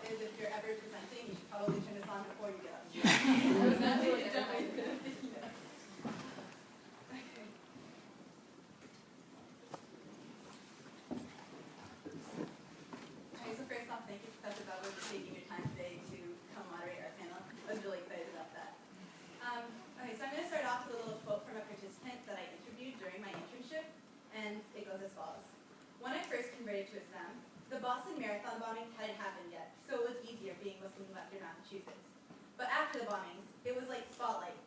is if you're ever presenting, you should probably turn this on before you get up. So first off, thank you, Professor Bauer, for taking your time today to come moderate our panel. I was really excited about that. Okay, so I'm going to start off with a little quote from a participant that I interviewed during my internship, and it goes as follows. When I first converted to Islam, the Boston Marathon bombings hadn't happened yet, so it was easier being Muslim in Western Massachusetts. But after the bombings, it was like spotlight.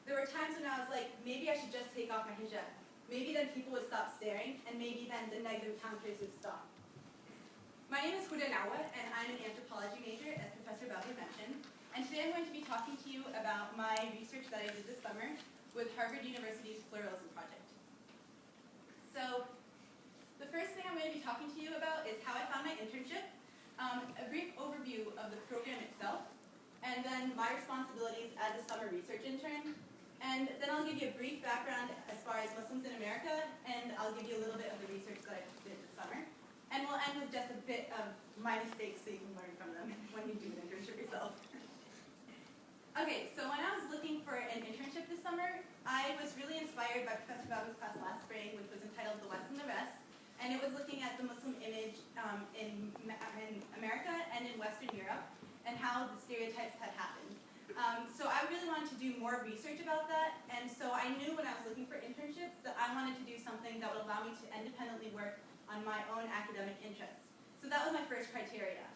There were times when I was like, maybe I should just take off my hijab. Maybe then people would stop staring, and maybe then the negative counters would stop. My name is Huda Nawa, and I'm an anthropology major, as Professor Bauer mentioned. And today I'm going to be talking to you about my research that I did this summer with Harvard University's Pluralism Project. So, the first thing I'm going to be talking to you about is how I found my internship, a brief overview of the program itself, and then my responsibilities as a summer research intern. And then I'll give you a brief background as far as Muslims in America, and I'll give you a little bit of the research that I did this summer. And we'll end with just a bit of my mistakes so you can learn from them when you do an internship yourself. Okay, so when I was looking for an internship this summer, I was really inspired by Professor Bauer's class last spring, which was entitled The West and the Rest. And it was looking at the Muslim image in America and in Western Europe, and how the stereotypes had happened. So I really wanted to do more research about that, and so I knew when I was looking for internships that I wanted to do something that would allow me to independently work on my own academic interests. So that was my first criteria.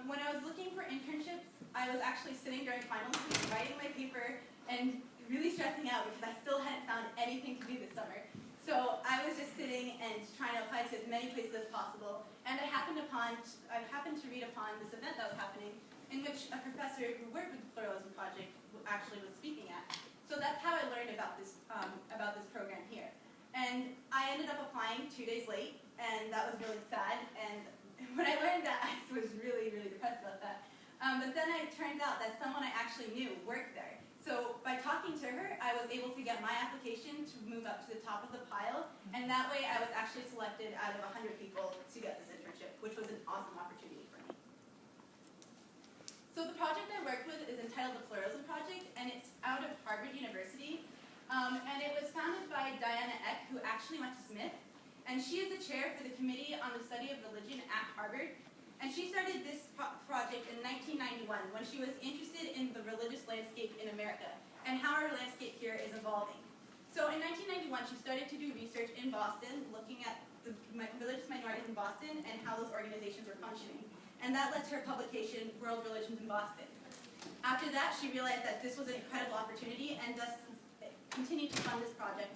When I was looking for internships, I was actually sitting during finals week, writing my paper, and really stressing out because I still hadn't found anything to do this summer. So I was just sitting and trying to apply to as many places as possible, and I happened to read upon this event that was happening in which a professor who worked with the Pluralism Project actually was speaking at. So that's how I learned about this program here. And I ended up applying 2 days late, and that was really sad. And when I learned that, I was really, really depressed about that. But then it turns out that someone I actually knew worked there. So by talking to her, I was able to get my application to move up to the top of the pile, and that way I was actually selected out of 100 people to get this internship, which was an awesome opportunity for me. So the project I worked with is entitled the Pluralism Project, and it's out of Harvard University. And it was founded by Diana Eck, who actually went to Smith. And she is the chair for the Committee on the Study of Religion at Harvard. And she started this project in 1991 when she was interested in the religious landscape in America and how our landscape here is evolving. So in 1991, she started to do research in Boston, looking at the religious minorities in Boston and how those organizations were functioning. And that led to her publication, World Religions in Boston. After that, she realized that this was an incredible opportunity and thus continued to fund this project,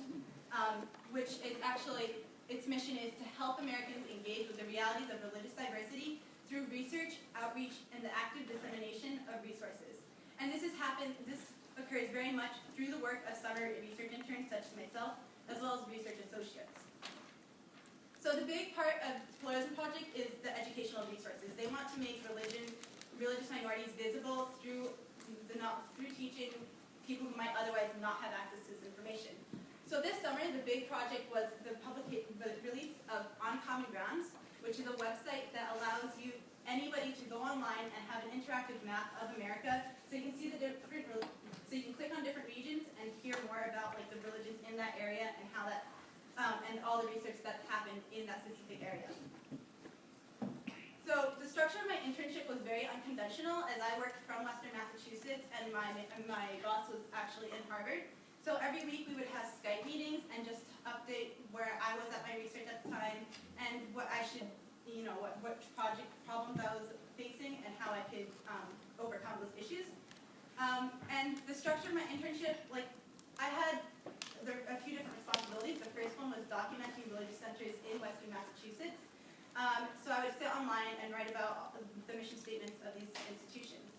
which is actually, its mission is to help Americans engage with the realities of religious diversity through research, outreach, and the active dissemination of resources. And this occurs very much through the work of summer research interns such as myself, as well as research associates. So the big part of the Pluralism Project is the educational resources. They want to make religious minorities visible through teaching people who might otherwise not have access to this information. So this summer, the big project was the release of On Common Grounds, which is a website that allows anybody to go online and have an interactive map of America, so you can see so you can click on different regions and hear more about like the religions in that area and how that and all the research that's happened in that specific area. So the structure of my internship was very unconventional, as I worked from Western Massachusetts and my boss was actually in Harvard. So every week we would have Skype meetings and just update where I was at my research at the time and what I should, what project problems I was facing and how I could overcome those issues. And the structure of my internship, I had a few different responsibilities. The first one was documenting religious centers in Western Massachusetts. So I would sit online and write about the mission statements of these institutions.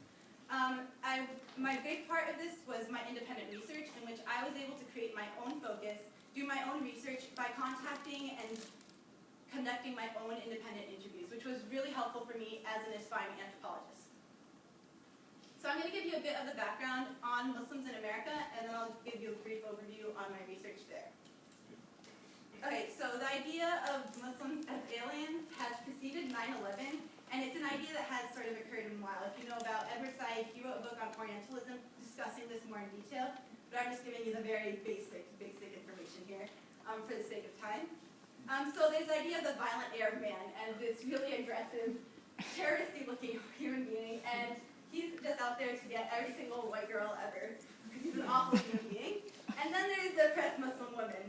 My big part of this was my independent research, in which I was able to create my own focus, do my own research by contacting and conducting my own independent interviews, which was really helpful for me as an aspiring anthropologist. So I'm going to give you a bit of the background on Muslims in America, and then I'll give you a brief overview on my research there. Okay, so the idea of Muslims as aliens has preceded 9/11, and it's an idea that has sort of occurred in like, he wrote a book on Orientalism discussing this more in detail, but I'm just giving you the very basic information here for the sake of time. So there's the idea of the violent Arab man and this really aggressive, terroristy-looking human being, and he's just out there to get every single white girl ever, because he's an awful human being. And then there's the oppressed Muslim woman,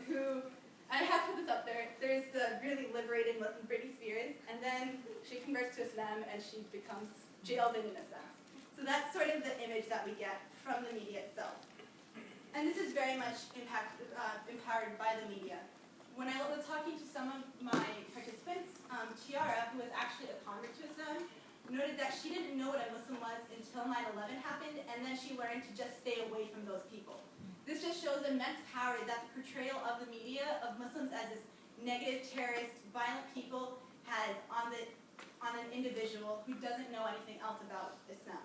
who, I have put this up there, there's the really liberating Muslim Britney Spears, and then she converts to Islam and she becomes jailed in a sense. So that's sort of the image that we get from the media itself. And this is very much empowered by the media. When I was talking to some of my participants, Chiara, who was actually a convert to Islam, noted that she didn't know what a Muslim was until 9/11 happened, and then she learned to just stay away from those people. This just shows immense power that the portrayal of the media of Muslims as this negative, terrorist, violent people has on an individual who doesn't know anything else about Islam.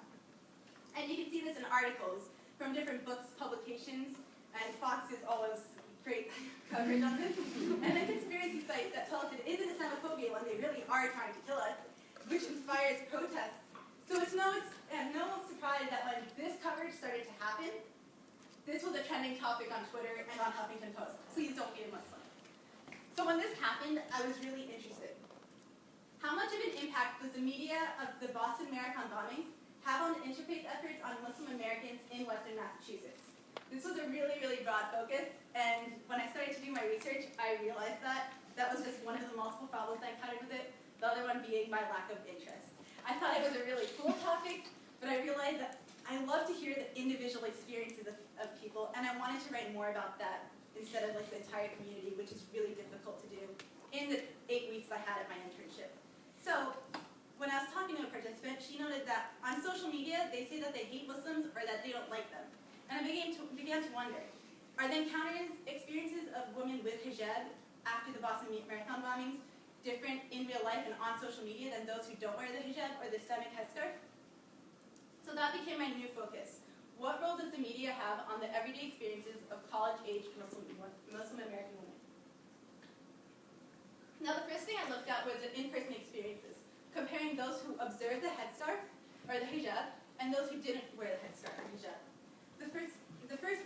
And you can see this in articles from different books, publications, and Fox is always great coverage on this, and the conspiracy sites that tell us it isn't Islamophobia when they really are trying to kill us, which inspires protests. So it's no surprise that when this coverage started to happen, this was a trending topic on Twitter and on Huffington Post. Please don't be a Muslim. So when this happened, I was really interested. How much of an impact does the media of the Boston Marathon bombings have on the interfaith efforts on Muslim Americans in Western Massachusetts? This was a really, really broad focus, and when I started to do my research, I realized that that was just one of the multiple problems I encountered with it, the other one being my lack of interest. I thought it was a really cool topic, but I realized that I love to hear the individual experiences of people, and I wanted to write more about that instead of like the entire community, which is really difficult to do in the 8 weeks I had at my internship. So when I was talking to a participant, she noted that on social media, they say that they hate Muslims or that they don't like them. And I began to wonder, are the experiences of women with hijab after the Boston Marathon bombings different in real life and on social media than those who don't wear the hijab or the Islamic headscarf? So that became my new focus. What role does the media have on the everyday experiences of college-aged Muslim American women? Now the first thing I looked at was the in-person experiences, comparing those who observed the headscarf or the hijab and those who didn't wear the headscarf or hijab. The first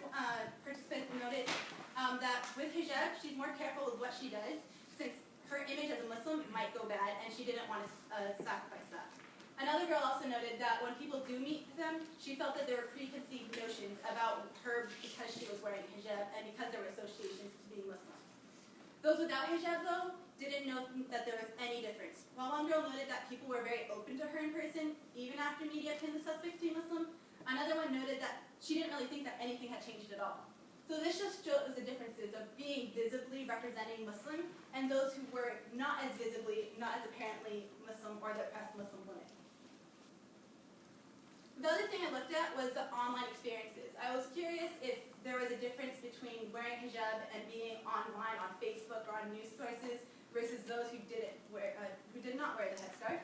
participant noted that with hijab, she's more careful with what she does, since her image as a Muslim might go bad, and she didn't want to sacrifice that. Another girl also noted that when people do meet them, she felt that there were preconceived notions about her because she was wearing hijab and because there were associations to being Muslim. Those without hijab, though, didn't know that there was any difference. While one girl noted that people were very open to her in person, even after media pinned the suspect to be Muslim, another one noted that she didn't really think that anything had changed at all. So this just shows the differences of being visibly representing Muslim and those who were not as visibly, not as apparently Muslim or the oppressed Muslim women. The other thing I looked at was the online experiences. I was curious if there was a difference between wearing hijab and being online on Facebook or on news sources versus those who did not wear the headscarf.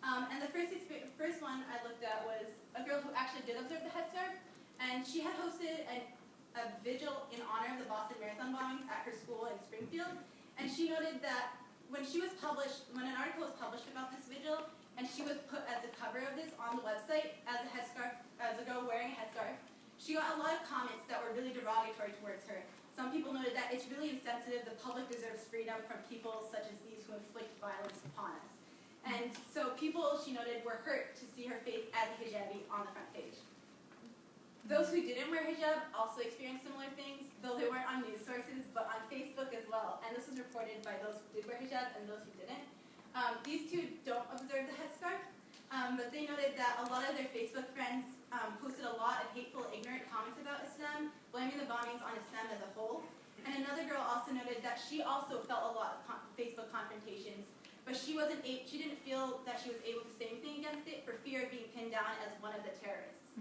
And the first one I looked at was a girl who actually did observe the headscarf, and she had hosted a vigil in honor of the Boston Marathon bombings at her school in Springfield, and she noted that when an article was published about this vigil, and she was put as the cover of this on the website as a girl wearing a headscarf, she got a lot of comments that were really derogatory towards her. Some people noted that it's really insensitive, the public deserves freedom from people such as these who inflict violence upon us. And so people, she noted, were hurt to see her face as a hijabi on the front page. Those who didn't wear hijab also experienced similar things, though they weren't on news sources, but on Facebook as well. And this was reported by those who did wear hijab and those who didn't. These two don't observe the headscarf, but they noted that a lot of their Facebook friends posted a lot of hateful, ignorant comments about Islam, blaming the bombings on Islam as a whole. And another girl also noted that she also felt a lot of Facebook confrontations, but she didn't feel that she was able to say anything against it for fear of being pinned down as one of the terrorists.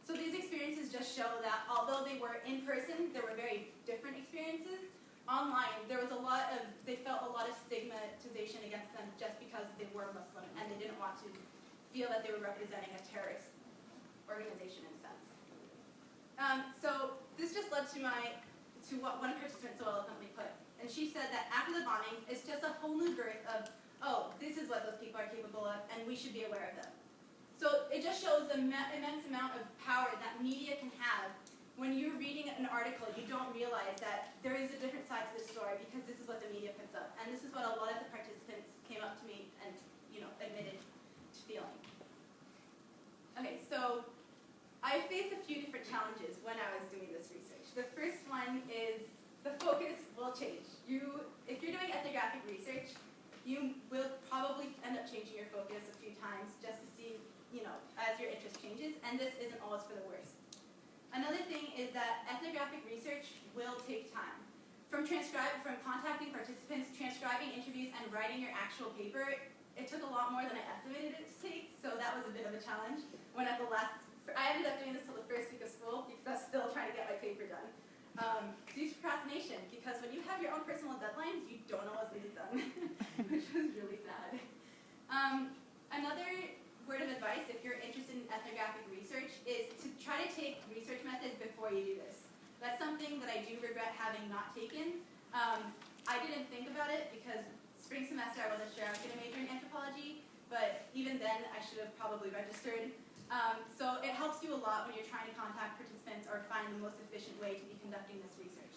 So these experiences just show that although they were in person, there were very different experiences. Online, they felt a lot of stigmatization against them just because they were Muslim and they didn't want to feel that they were representing a terrorist organization in a sense. So this just led to what one participant so eloquently put. And she said that after the bombings, it's just a whole new birth of, oh, this is what those people are capable of, and we should be aware of them. So it just shows shows the immense amount of power that media can have. When you're reading an article, you don't realize that there is a different side to the story because this is what the media puts up. And this is what a lot of the participants came up to me and admitted to feeling. Okay, so I faced a few different challenges when I was doing this research. The first one is the focus will change. If you're doing ethnographic research, you will probably end up changing your focus a few times just to see, as your interest changes, and this isn't always for the worst. Another thing is that ethnographic research will take time. From contacting participants, transcribing interviews, and writing your actual paper, it took a lot more than I estimated it to take, so that was a bit of a challenge. I ended up doing this till the first week of school because I was still trying to get my paper done. Due to procrastination, because when you have your own personal deadlines, you don't always get it done, which was really sad. Another word of advice, if you're interested in ethnographic research, is to try to take research methods before you do this. That's something that I do regret having not taken. I didn't think about it because spring semester I wasn't sure I was going to major in anthropology, but even then I should have probably registered. So it helps you a lot when you're trying to contact participants or find the most efficient way to be conducting this research.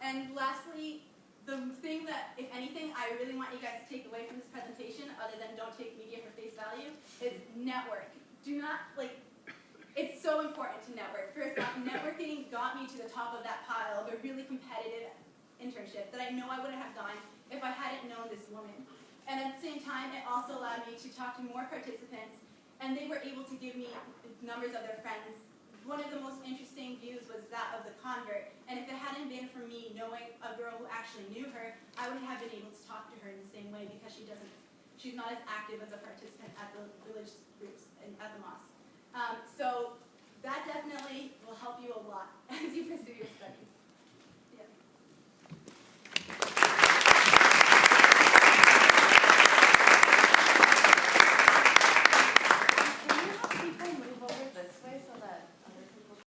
And lastly, the thing that, if anything, I really want you guys to take away from this presentation, other than don't take media for face value, is network. It's so important to network. First off, networking got me to the top of that pile of a really competitive internship that I know I wouldn't have done if I hadn't known this woman. And at the same time, it also allowed me to talk to more participants, and they were able to give me numbers of their friends. One of the most interesting views was that of the convert, and if it hadn't been for me knowing a girl who actually knew her, I wouldn't have been able to talk to her in the same way because she's not as active as a participant at the village groups and at the mosque.